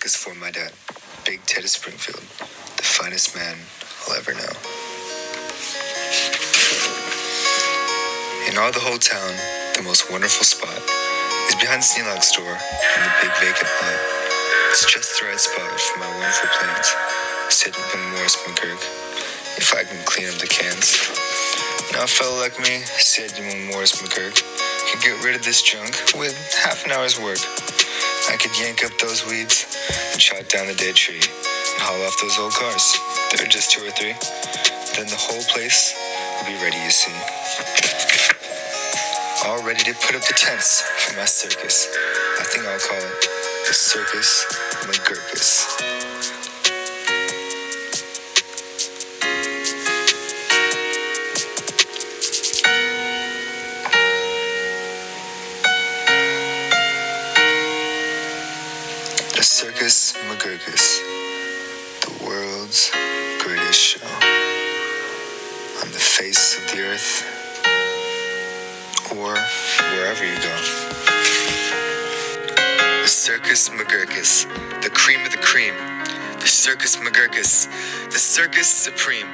circus for my dad, Big Teddy Springfield, the finest man I'll ever know. In all the whole town, the most wonderful spot is behind Sneelog's store in the big vacant lot. It's just the right spot for my wonderful plans. Said Morris McGurk, if I can clean up the cans. Now a fellow like me, said Morris McGurk, could get rid of this junk with half an hour's work. I could yank up those weeds and chop down the dead tree and haul off those old cars. There are just 2 or 3. Then the whole place will be ready, you see. All ready to put up the tents for my circus. I think I'll call it the Circus McGurkus. The Circus McGurkus, the world's greatest show on the face of the earth, or wherever you go. The Circus McGurkus, the cream of the cream. The Circus McGurkus, the circus supreme.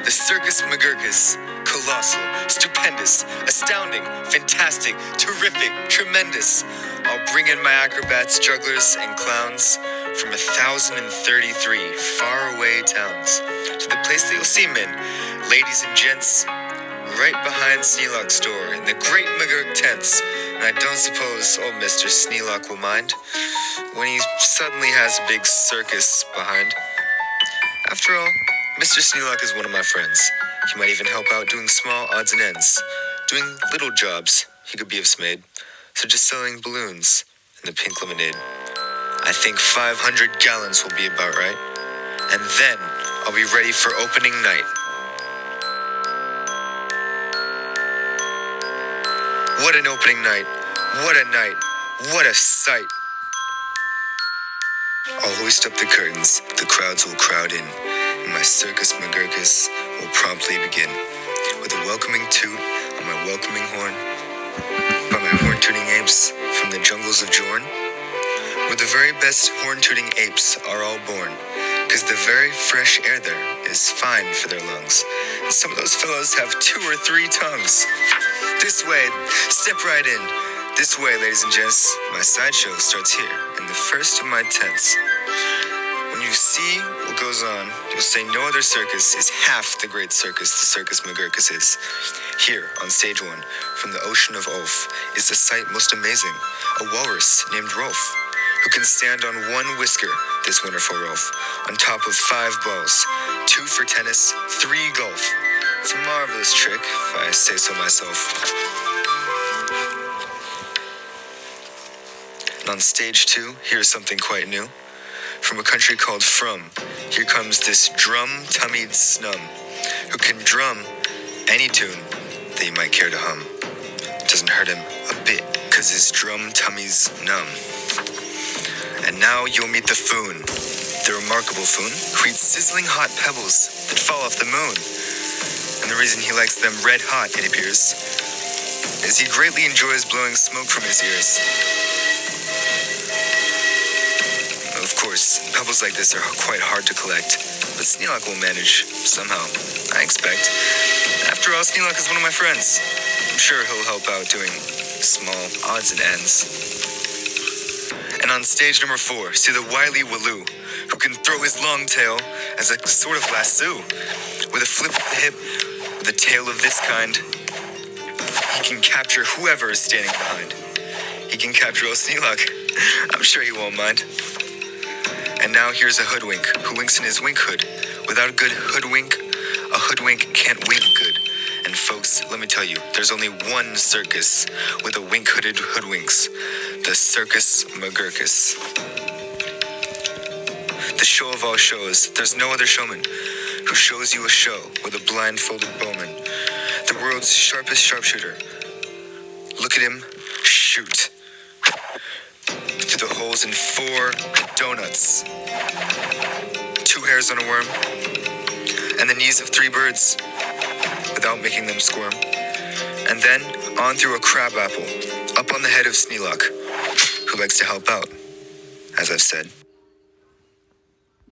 The Circus McGurkus, colossal, stupendous, astounding, fantastic, terrific, tremendous. I'll bring in my acrobats, jugglers, and clowns from 1,033 faraway towns to the place that you'll see men, ladies and gents, right behind Sneelog's store in the great McGurk tents. And I don't suppose old Mr. Sneelog will mind when he suddenly has a big circus behind. After all, Mr. Sneelog is one of my friends. He might even help out doing small odds and ends, doing little jobs he could be of smade, such as selling balloons and the pink lemonade. I think 500 gallons will be about right, and then I'll be ready for opening night. What an opening night, what a night, what a sight. I'll hoist up the curtains, the crowds will crowd in, and my Circus McGurkus will promptly begin. With a welcoming toot on my welcoming horn, by my horn-tooting apes from the jungles of Jorn, where the very best horn-tooting apes are all born, because the very fresh air there is fine for their lungs, and some of those fellows have 2 or 3 tongues. This way, step right in. This way, ladies and gents, my sideshow starts here, in the first of my tents. When you see what goes on, you'll say no other circus is half the great circus the Circus McGurkus is. Here, on stage 1, from the ocean of Ulf, is the sight most amazing, a walrus named Rolf, who can stand on 1 whisker, this wonderful Rolf, on top of 5 balls, 2 for tennis, 3 golf. It's a marvelous trick, if I say so myself. And on stage 2, here's something quite new. From a country called From, here comes this drum-tummied snum, who can drum any tune that you might care to hum. Doesn't hurt him a bit, 'cause his drum tummy's numb. And now you'll meet the Foon, the remarkable Foon, who eats sizzling hot pebbles that fall off the moon. And the reason he likes them red hot, it appears, is he greatly enjoys blowing smoke from his ears. Of course, pebbles like this are quite hard to collect, but Sneelog will manage somehow, I expect. After all, Sneelog is one of my friends. I'm sure he'll help out doing small odds and ends. And on stage number 4, see the wily Waloo, who can throw his long tail as a sort of lasso. With a flip of the hip, with a tail of this kind, he can capture whoever is standing behind. He can capture old Sneelog. I'm sure he won't mind. And now here's a hoodwink who winks in his wink hood. Without a good hoodwink, a hoodwink can't wink good. And folks, let me tell you, there's only 1 circus with a wink-hooded hoodwinks. The Circus McGurkus. The show of all shows. There's no other showman who shows you a show with a blindfolded bowman. The world's sharpest sharpshooter. Look at him shoot. Through the holes in 4 donuts. 2 hairs on a worm. And the knees of 3 birds without making them squirm. And then on through a crab apple, up on the head of Sneelog, who likes to help out, as I've said.